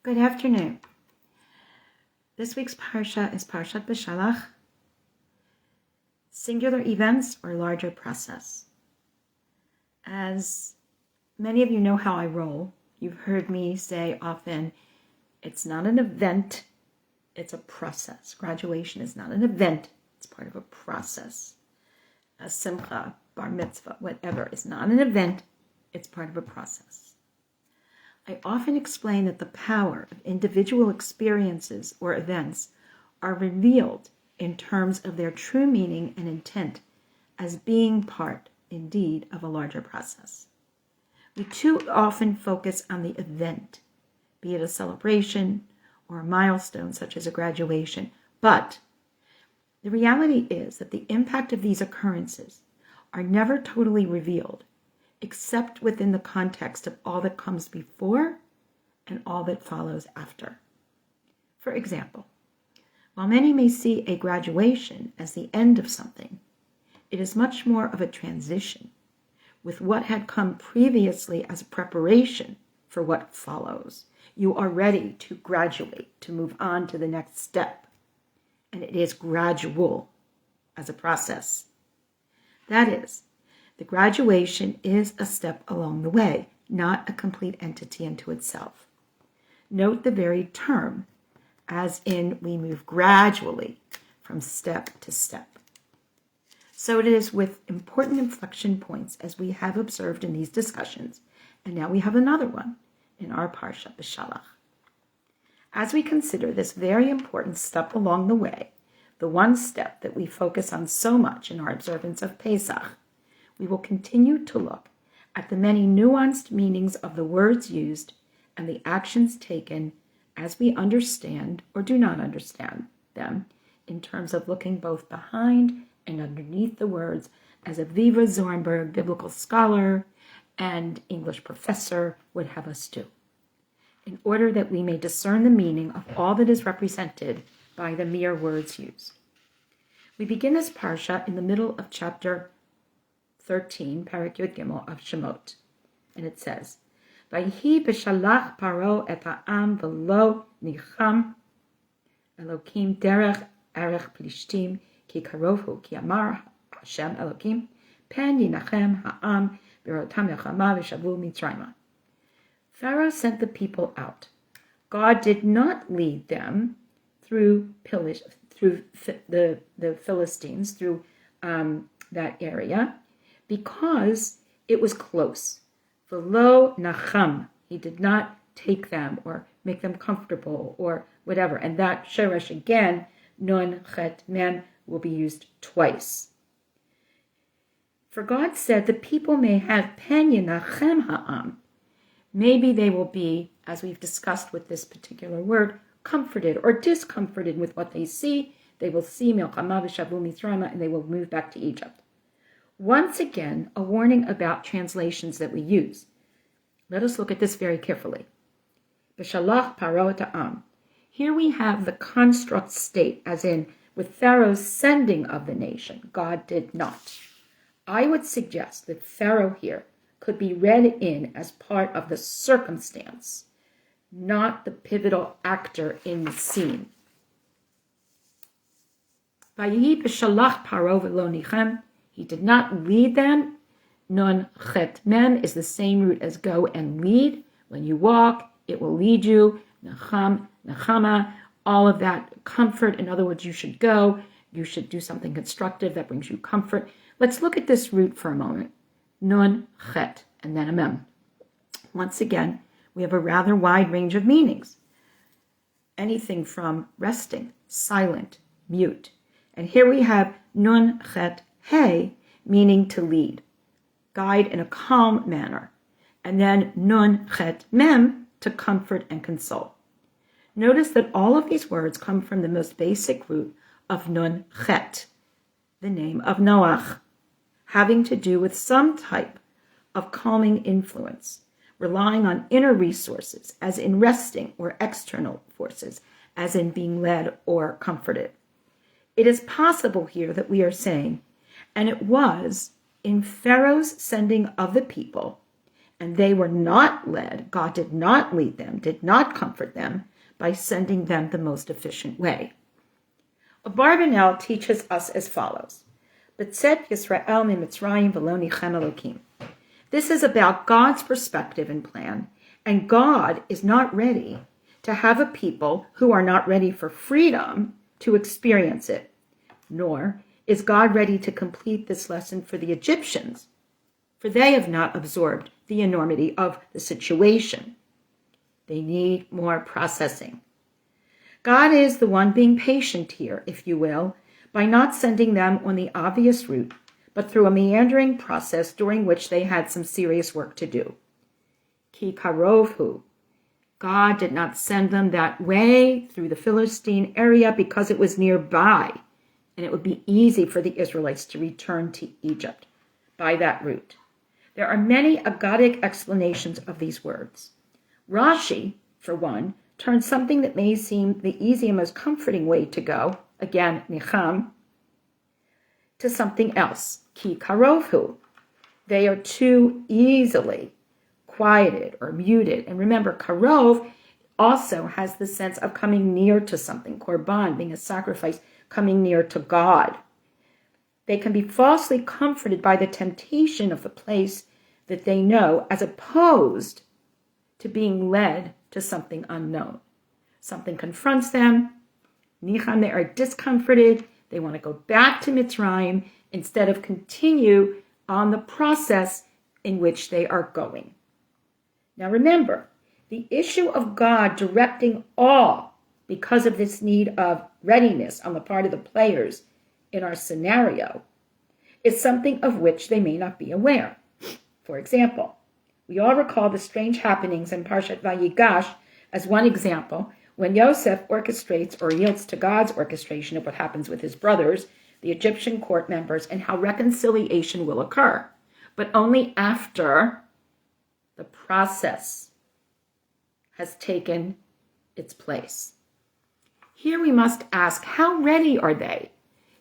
Good afternoon. This week's Parsha is Parshat BeShalach, singular events or larger process. As many of you know how I roll, you've heard me say often, it's not an event, it's a process. Graduation is not an event, it's part of a process. A simcha, bar mitzvah, whatever, is not an event, it's part of a process. I often explain that the power of individual experiences or events are revealed in terms of their true meaning and intent as being part, indeed, of a larger process. We too often focus on the event, be it a celebration or a milestone such as a graduation, but the reality is that the impact of these occurrences are never totally revealed except within the context of all that comes before and all that follows after. For example, while many may see a graduation as the end of something, it is much more of a transition with what had come previously as a preparation for what follows. You are ready to graduate, to move on to the next step, and it is gradual as a process. That is, the graduation is a step along the way, not a complete entity unto itself. Note the very term, as in we move gradually from step to step. So it is with important inflection points as we have observed in these discussions, and now we have another one in our Parsha, BeShalach. As we consider this very important step along the way, the one step that we focus on so much in our observance of Pesach, we will continue to look at the many nuanced meanings of the words used and the actions taken as we understand or do not understand them in terms of looking both behind and underneath the words as Aviva Zornberg, biblical scholar and English professor, would have us do, in order that we may discern the meaning of all that is represented by the mere words used. We begin this Parsha in the middle of chapter 13, Parak Yud Gimel of Shemot, and it says, "Vayihi b'shalach paro et ha'am v'lo nicham Elokim derech arech plishtim ki karovhu ki amar Hashem Elokim pen yinachem ha'am b'rotam yachama v'shavu Mitzrayim." Pharaoh sent the people out. God did not lead them through the Philistines, through that area, because it was close. V'lo nacham, he did not take them or make them comfortable or whatever. And that sheresh again, nun chet mem, will be used twice. For God said, the people may have pen yinachem ha'am. Maybe they will be, as we've discussed with this particular word, comforted or discomforted with what they see. They will see milchama v'shavu Mitzrayim, and they will move back to Egypt. Once again, a warning about translations that we use. Let us look at this very carefully. BeShalach paro et ha'am. Here we have the construct state, as in with Pharaoh's sending of the nation. God did not. I would suggest that Pharaoh here could be read in as part of the circumstance, not the pivotal actor in the scene. Vayihi b'shalach paro v'lo nichem. He did not lead them. Nun chet mem is the same root as go and lead. When you walk, it will lead you. Nacham, nachama, all of that comfort. In other words, you should go. You should do something constructive that brings you comfort. Let's look at this root for a moment. Nun chet, and then a mem. Once again, we have a rather wide range of meanings. Anything from resting, silent, mute. And here we have nun chet hey, meaning to lead, guide in a calm manner, and then nun chet mem, to comfort and console. Notice that all of these words come from the most basic root of nun chet, the name of Noach, having to do with some type of calming influence, relying on inner resources, as in resting, or external forces, as in being led or comforted. It is possible here that we are saying, and it was in Pharaoh's sending of the people, And they were not led, God did not lead them, did not comfort them by sending them the most efficient way. Abarbanel teaches us as follows. B'tzet Yisrael mi Mitzrayim v'lo nichem Elokim. This is about God's perspective and plan, and God is not ready to have a people who are not ready for freedom to experience it, nor is God ready to complete this lesson for the Egyptians, for they have not absorbed the enormity of the situation. They need more processing. God is the one being patient here, if you will, by not sending them on the obvious route, but through a meandering process during which they had some serious work to do. Ki karovhu. God did not send them that way through the Philistine area because it was nearby, and it would be easy for the Israelites to return to Egypt by that route. There are many Aggadic explanations of these words. Rashi, for one, turns something that may seem the easy and most comforting way to go, again, nicham, to something else, ki karovhu. They are too easily quieted or muted. And remember, karov also has the sense of coming near to something, korban, being a sacrifice, coming near to God. They can be falsely comforted by the temptation of the place that they know, as opposed to being led to something unknown. Something confronts them. Nicham, they are discomforted. They want to go back to Mitzrayim instead of continue on the process in which they are going. Now remember, the issue of God directing all because of this need of readiness on the part of the players in our scenario is something of which they may not be aware. For example, we all recall the strange happenings in Parshat Vayigash as one example when Yosef orchestrates or yields to God's orchestration of what happens with his brothers, the Egyptian court members, and how reconciliation will occur, but only after the process has taken its place. Here we must ask, how ready are they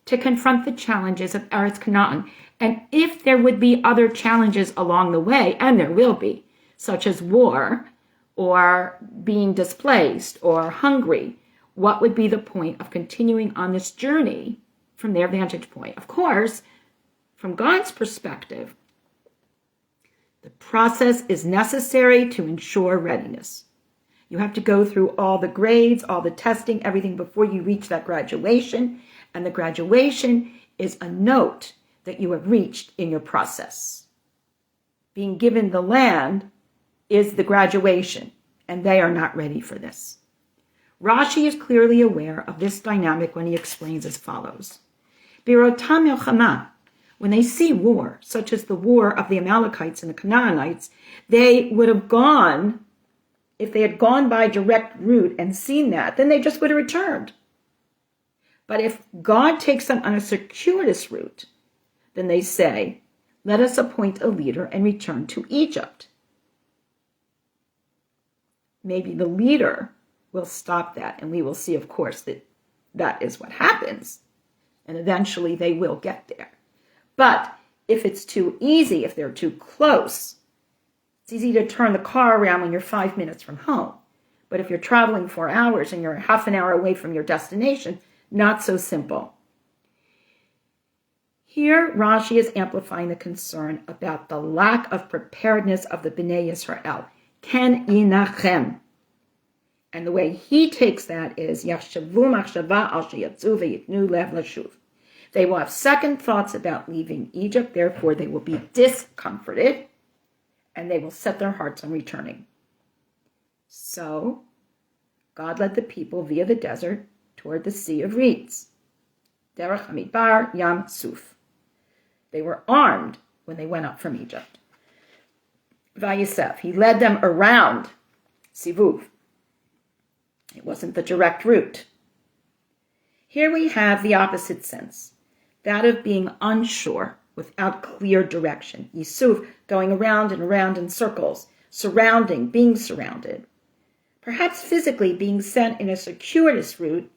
to confront the challenges of Eretz Canaan, and if there would be other challenges along the way, and there will be, such as war, or being displaced, or hungry, what would be the point of continuing on this journey from their vantage point? Of course, from God's perspective, the process is necessary to ensure readiness. You have to go through all the grades, all the testing, everything before you reach that graduation. And the graduation is a note that you have reached in your process. Being given the land is the graduation, and they are not ready for this. Rashi is clearly aware of this dynamic when he explains as follows. Birotam milchama. When they see war, such as the war of the Amalekites and the Canaanites, they would have gone, if they had gone by direct route and seen that, then they just would have returned. But if God takes them on a circuitous route, then they say, let us appoint a leader and return to Egypt. Maybe the leader will stop that, and we will see, of course, that that is what happens. And eventually they will get there. But if it's too easy, if they're too close, it's easy to turn the car around when you're 5 minutes from home. But if you're traveling 4 hours and you're half an hour away from your destination, not so simple. Here, Rashi is amplifying the concern about the lack of preparedness of the B'nai Yisrael. Ken inachem. And the way he takes that is, Yachshavu machshava al sheyatzu ve'yitnu lev lashuv. They will have second thoughts about leaving Egypt, therefore they will be discomforted, and they will set their hearts on returning. So, God led the people via the desert toward the Sea of Reeds. Derech Hamidbar Yam Suf. They were armed when they went up from Egypt. Vayisef, he led them around Sivuv. It wasn't the direct route. Here we have the opposite sense, that of being unsure without clear direction. Yisuf, going around and around in circles, surrounding, being surrounded. Perhaps physically being sent in a circuitous route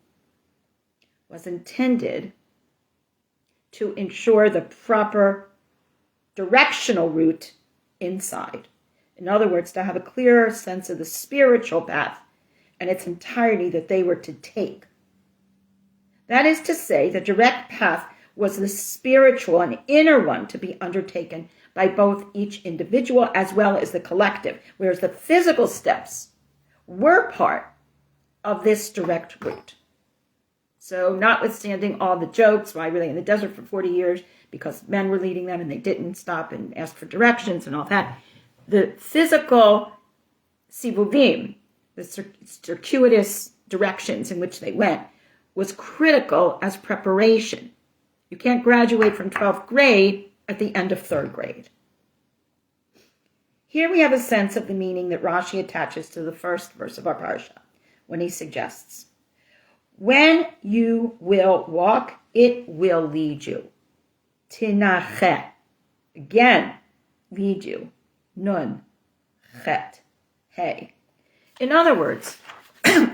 was intended to ensure the proper directional route inside. In other words, to have a clearer sense of the spiritual path and its entirety that they were to take. That is to say, the direct path was the spiritual and inner one to be undertaken by both each individual as well as the collective, whereas the physical steps were part of this direct route. So notwithstanding all the jokes, why were they in the desert for 40 years? Because men were leading them and they didn't stop and ask for directions and all that. The physical sibuvim, the circuitous directions in which they went, was critical as preparation. You can't graduate from 12th grade at the end of 3rd grade. Here we have a sense of the meaning that Rashi attaches to the first verse of our Parsha when he suggests, when you will walk, it will lead you. Tinache. Again, lead you. Nun. Chet. Hey. In other words,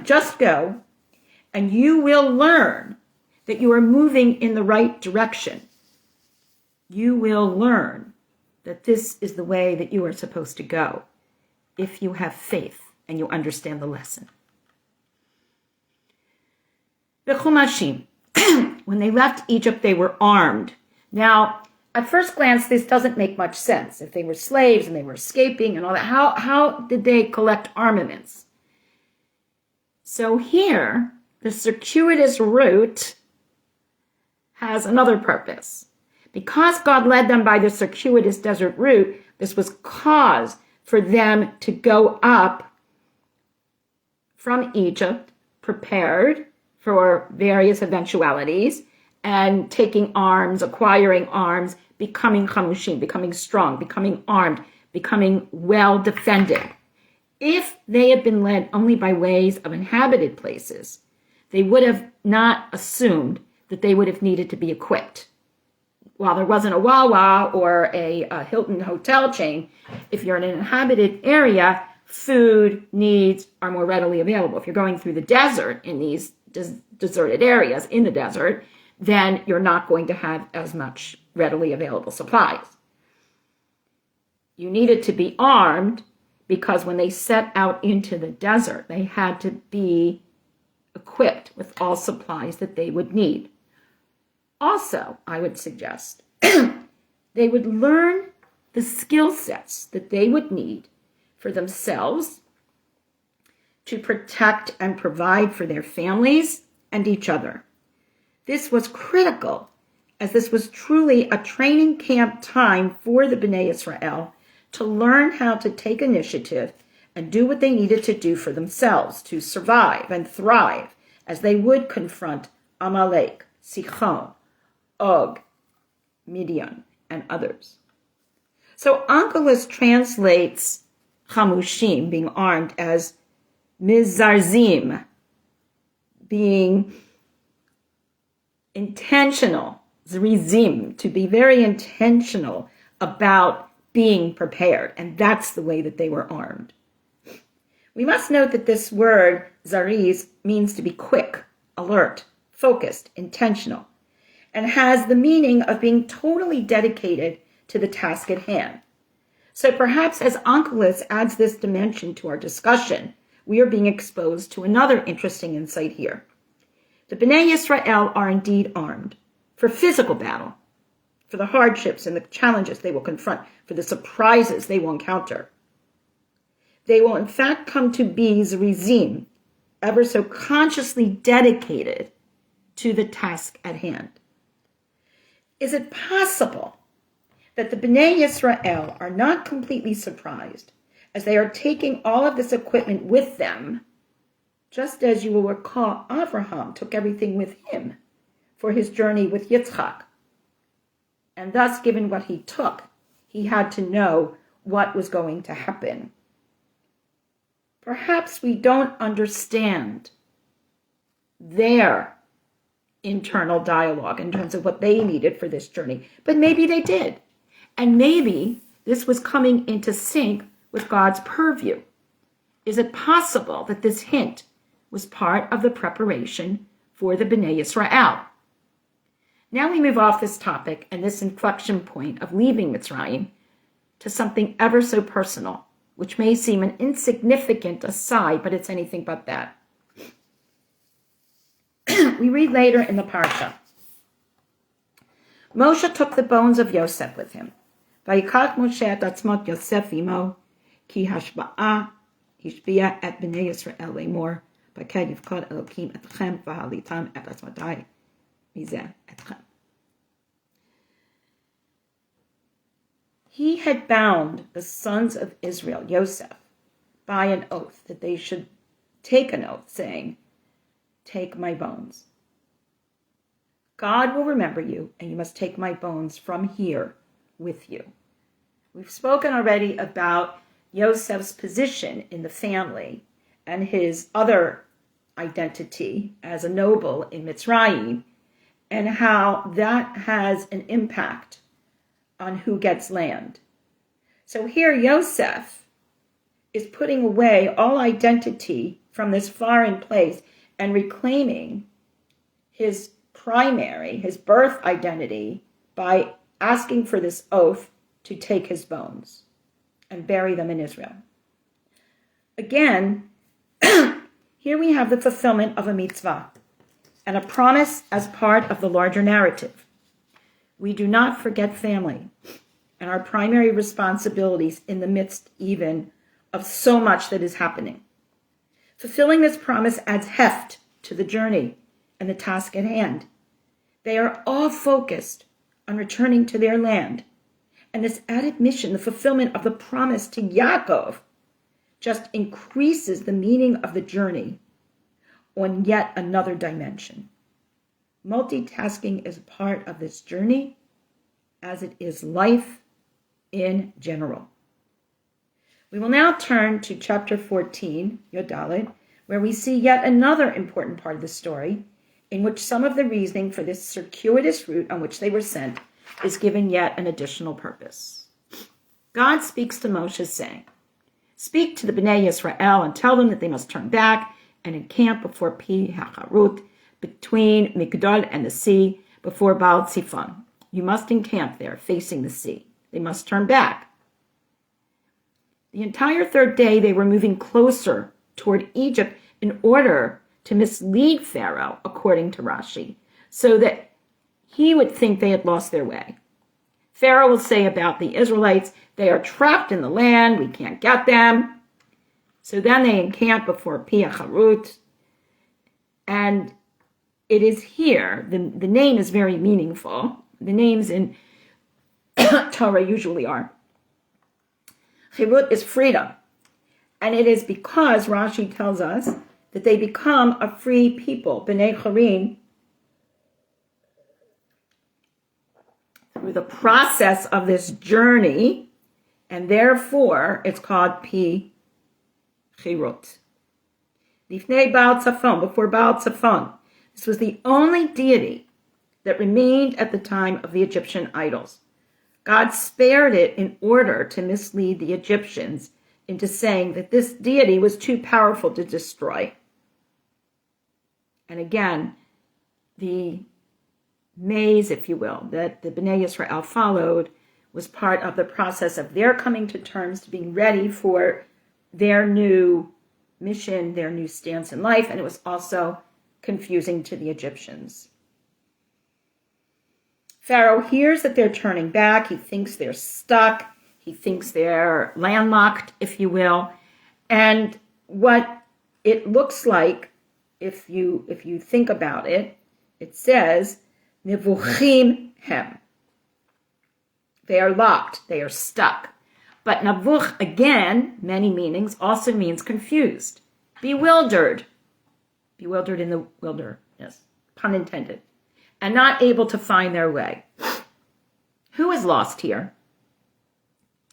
just go and you will learn that you are moving in the right direction. You will learn that this is the way that you are supposed to go if you have faith and you understand the lesson. The Chumashim, when they left Egypt, they were armed. Now, at first glance, this doesn't make much sense. If they were slaves and they were escaping and all that, how did they collect armaments? So here, the circuitous route has another purpose. Because God led them by the circuitous desert route, this was cause for them to go up from Egypt, prepared for various eventualities, and taking arms, acquiring arms, becoming chamushim, becoming strong, becoming armed, becoming well defended. If they had been led only by ways of inhabited places, they would have not assumed that they would have needed to be equipped. While there wasn't a Wawa or a Hilton hotel chain, if you're in an inhabited area, food needs are more readily available. If you're going through the desert in these deserted areas in the desert, then you're not going to have as much readily available supplies. You needed to be armed because when they set out into the desert, they had to be equipped with all supplies that they would need. Also, I would suggest they would learn the skill sets that they would need for themselves to protect and provide for their families and each other. This was critical, as this was truly a training camp time for the B'nai Yisrael to learn how to take initiative and do what they needed to do for themselves to survive and thrive as they would confront Amalek, Sichon, Og, Midian, and others. So Onkelos translates chamushim, being armed, as mizarzim, being intentional, zrizim, to be very intentional about being prepared. And that's the way that they were armed. We must note that this word, zariz, means to be quick, alert, focused, intentional, and has the meaning of being totally dedicated to the task at hand. So perhaps as Onkelos adds this dimension to our discussion, we are being exposed to another interesting insight here. The B'nai Yisrael are indeed armed for physical battle, for the hardships and the challenges they will confront, for the surprises they will encounter. They will in fact come to be zrizim, ever so consciously dedicated to the task at hand. Is it possible that the B'nai Yisrael are not completely surprised as they are taking all of this equipment with them, just as you will recall Abraham took everything with him for his journey with Yitzchak? And thus, given what he took, he had to know what was going to happen. Perhaps we don't understand their internal dialogue in terms of what they needed for this journey, but maybe they did. And maybe this was coming into sync with God's purview. Is it possible that this hint was part of the preparation for the B'nai Yisrael? Now we move off this topic and this inflection point of leaving Mitzrayim to something ever so personal, which may seem an insignificant aside, but it's anything but that. We read later in the Parsha. Moshe took the bones of Yosef with him. Vayikach Moshe et atzmot Yosef imo, ki hashba'a hishbiya et B'nai Yisrael lemor, v'ked yivkod Elokim etchem v'halitam et atzmotai mizeh etchem. He had bound the sons of Israel, Yosef, by an oath that they should take an oath, saying, "Take my bones. God will remember you, and you must take my bones from here with you." We've spoken already about Yosef's position in the family and his other identity as a noble in Mitzrayim, and how that has an impact on who gets land. So here Yosef is putting away all identity from this foreign place and reclaiming his primary, his birth identity, by asking for this oath to take his bones and bury them in Israel. Again, here we have the fulfillment of a mitzvah and a promise as part of the larger narrative. We do not forget family and our primary responsibilities in the midst even of so much that is happening. Fulfilling this promise adds heft to the journey and the task at hand. They are all focused on returning to their land. And this added mission, the fulfillment of the promise to Yaakov, just increases the meaning of the journey on yet another dimension. Multitasking is part of this journey, as it is life in general. We will now turn to chapter 14, Yodalit, where we see yet another important part of the story, in which some of the reasoning for this circuitous route on which they were sent is given yet an additional purpose. God speaks to Moshe, saying, "Speak to the B'nai Yisrael and tell them that they must turn back and encamp before Pi Hacharut, between Migdol and the sea, before Baal Tzifon. You must encamp there, facing the sea. They must turn back." The entire third day, they were moving closer toward Egypt in order to mislead Pharaoh, according to Rashi, so that he would think they had lost their way. Pharaoh will say about the Israelites, "They are trapped in the land, we can't get them." So then they encamp before Pi Hacharut, and it is here, the name is very meaningful. The names in Torah usually are. Chirut is freedom, and it is because Rashi tells us that they become a free people, B'nai Chorim, through the process of this journey, and therefore it's called Pi Chirut. Lifnei Baal Tzafon, before Baal Tzafon. This was the only deity that remained at the time of the Egyptian idols. God spared it in order to mislead the Egyptians into saying that this deity was too powerful to destroy. And again, the maze, if you will, that the B'nai Yisrael followed was part of the process of their coming to terms to being ready for their new mission, their new stance in life, and it was also confusing to the Egyptians. Pharaoh hears that they're turning back. He thinks they're stuck. He thinks they're landlocked, if you will. And what it looks like, if you think about it, it says, Nevuchim hem. They are locked. They are stuck. But navuch, again, many meanings, also means confused, bewildered. Bewildered in the wilderness, pun intended, and not able to find their way. Who is lost here?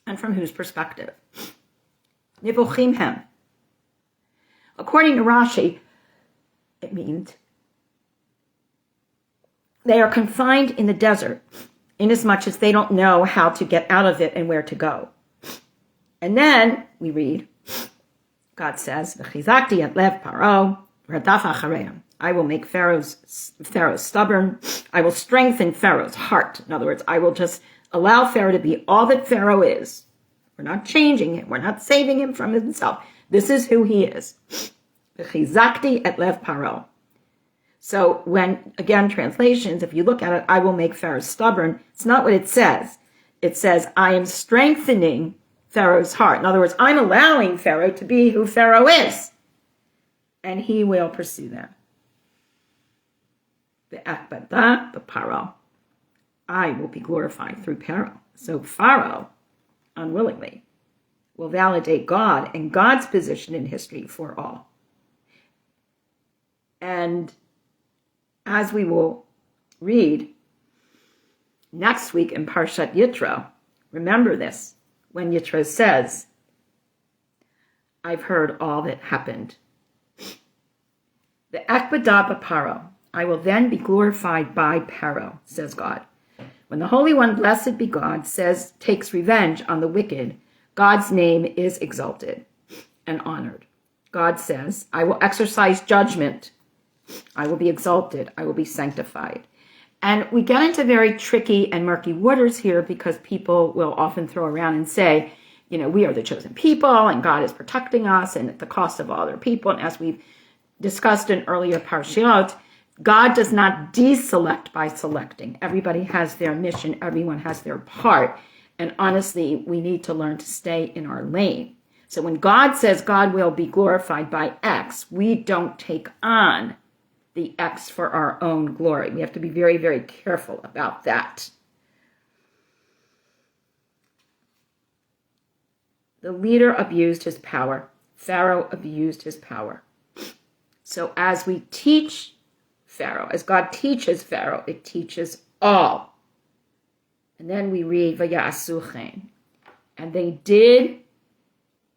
And from whose perspective? Nevuchim hem. According to Rashi, it means they are confined in the desert, inasmuch as they don't know how to get out of it and where to go. And then we read, God says, "V'chizakti et lev paro, v'radaf achareim." I will make Pharaoh stubborn. I will strengthen Pharaoh's heart. In other words, I will just allow Pharaoh to be all that Pharaoh is. We're not changing him. We're not saving him from himself. This is who he is. V'chizakti et lev paro. So when, again, translations, if you look at it, I will make Pharaoh stubborn. It's not what it says. It says, I am strengthening Pharaoh's heart. In other words, I'm allowing Pharaoh to be who Pharaoh is. And he will pursue them. V'akbada b'paro. I will be glorified through Pharaoh. So Pharaoh, unwillingly, will validate God and God's position in history for all. And as we will read next week in Parshat Yitro, remember this, when Yitro says, I've heard all that happened. The Akbada Paro, I will then be glorified by Paro, says God. When the Holy One, blessed be God, takes revenge on the wicked, God's name is exalted and honored. God says, I will exercise judgment. I will be exalted. I will be sanctified. And we get into very tricky and murky waters here because people will often throw around and say, we are the chosen people and God is protecting us and at the cost of all other people. And as we've discussed in earlier Parshat, God does not deselect by selecting. Everybody has their mission. Everyone has their part. And honestly, we need to learn to stay in our lane. So when God says God will be glorified by X, we don't take on the X for our own glory. We have to be very, very careful about that. The leader abused his power. Pharaoh abused his power. So as we teach Pharaoh, as God teaches Pharaoh, it teaches all. And then we read, Vayasuchen. And they did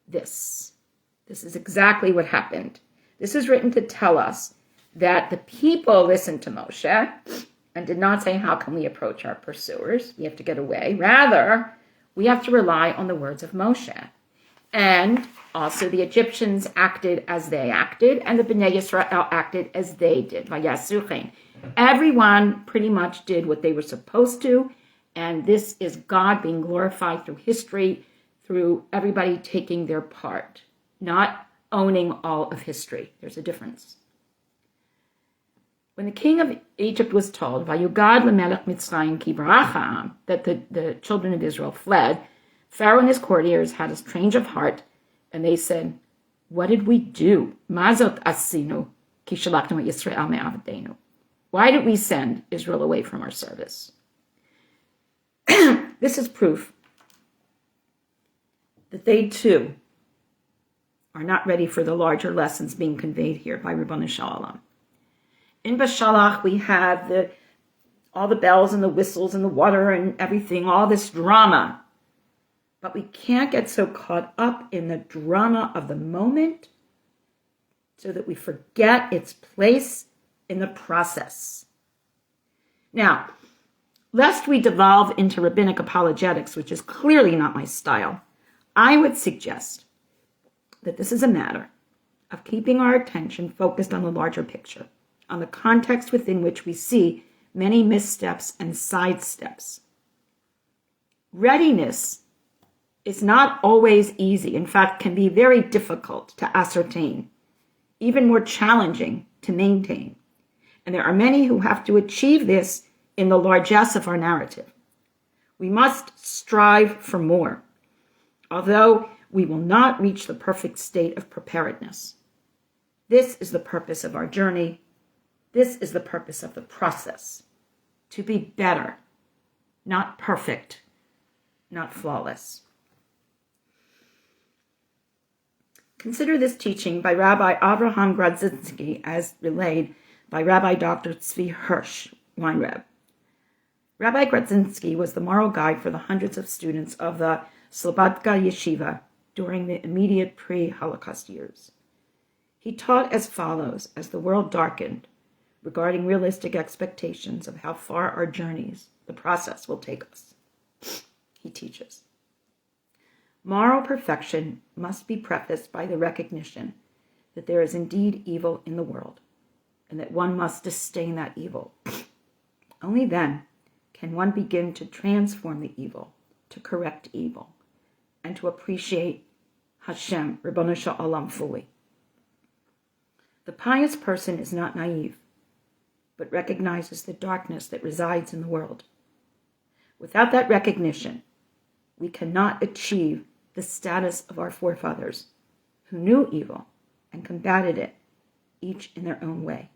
this. This is exactly what happened. This is written to tell us that the people listened to Moshe and did not say, how can we approach our pursuers? We have to get away. Rather, we have to rely on the words of Moshe. And also the Egyptians acted as they acted, and the B'nai Yisrael acted as they did. Vayasuchen. Everyone pretty much did what they were supposed to, and this is God being glorified through history, through everybody taking their part, not owning all of history. There's a difference. When the king of Egypt was told, Vayugad lemelech Mitzrayim ki barach, that the children of Israel fled, Pharaoh and his courtiers had a change of heart, and they said, what did we do? Mazot asinu ki shalachnu Yisrael me'avdenu. Why did we send Israel away from our service? This is proof that they too are not ready for the larger lessons being conveyed here by Ribono Shel Olam. In BeShalach, we have all the bells and the whistles and the water and everything, all this drama. But we can't get so caught up in the drama of the moment so that we forget its place in the process. Now, lest we devolve into rabbinic apologetics, which is clearly not my style, I would suggest that this is a matter of keeping our attention focused on the larger picture, on the context within which we see many missteps and sidesteps. Readiness is not always easy. In fact, can be very difficult to ascertain, even more challenging to maintain. And there are many who have to achieve this in the largesse of our narrative. We must strive for more, although we will not reach the perfect state of preparedness. This is the purpose of our journey. This is the purpose of the process, to be better, not perfect, not flawless. Consider this teaching by Rabbi Avraham Grodzinski as relayed by Rabbi Dr. Tzvi Hirsch, Weinreb. Rabbi Grodzinski was the moral guide for the hundreds of students of the Slobodka Yeshiva during the immediate pre-Holocaust years. He taught as follows as the world darkened regarding realistic expectations of how far our journeys, the process, will take us. He teaches, moral perfection must be prefaced by the recognition that there is indeed evil in the world and that one must disdain that evil. Only then can one begin to transform the evil, to correct evil. and to appreciate Hashem, Ribono Shel Olam, fully. The pious person is not naive, but recognizes the darkness that resides in the world. Without that recognition, we cannot achieve the status of our forefathers, who knew evil and combated it, each in their own way,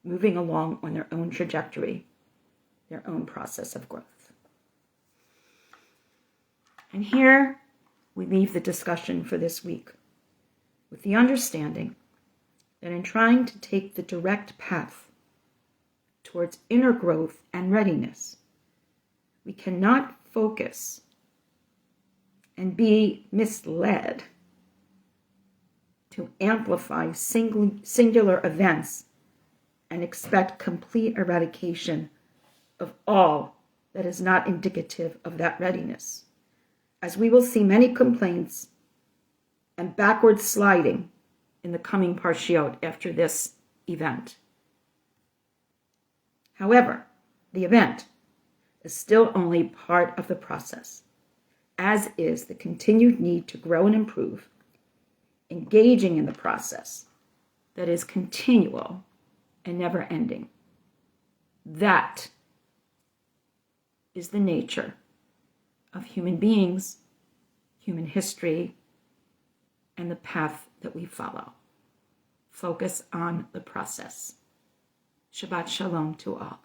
moving along on their own trajectory, their own process of growth. And here we leave the discussion for this week with the understanding that in trying to take the direct path towards inner growth and readiness, we cannot focus and be misled to amplify singular events and expect complete eradication of all that is not indicative of that readiness, as we will see many complaints and backward sliding in the coming Parshiot after this event. However, the event is still only part of the process, as is the continued need to grow and improve, engaging in the process that is continual and never-ending. That is the nature of human beings, human history, and the path that we follow. Focus on the process. Shabbat Shalom to all.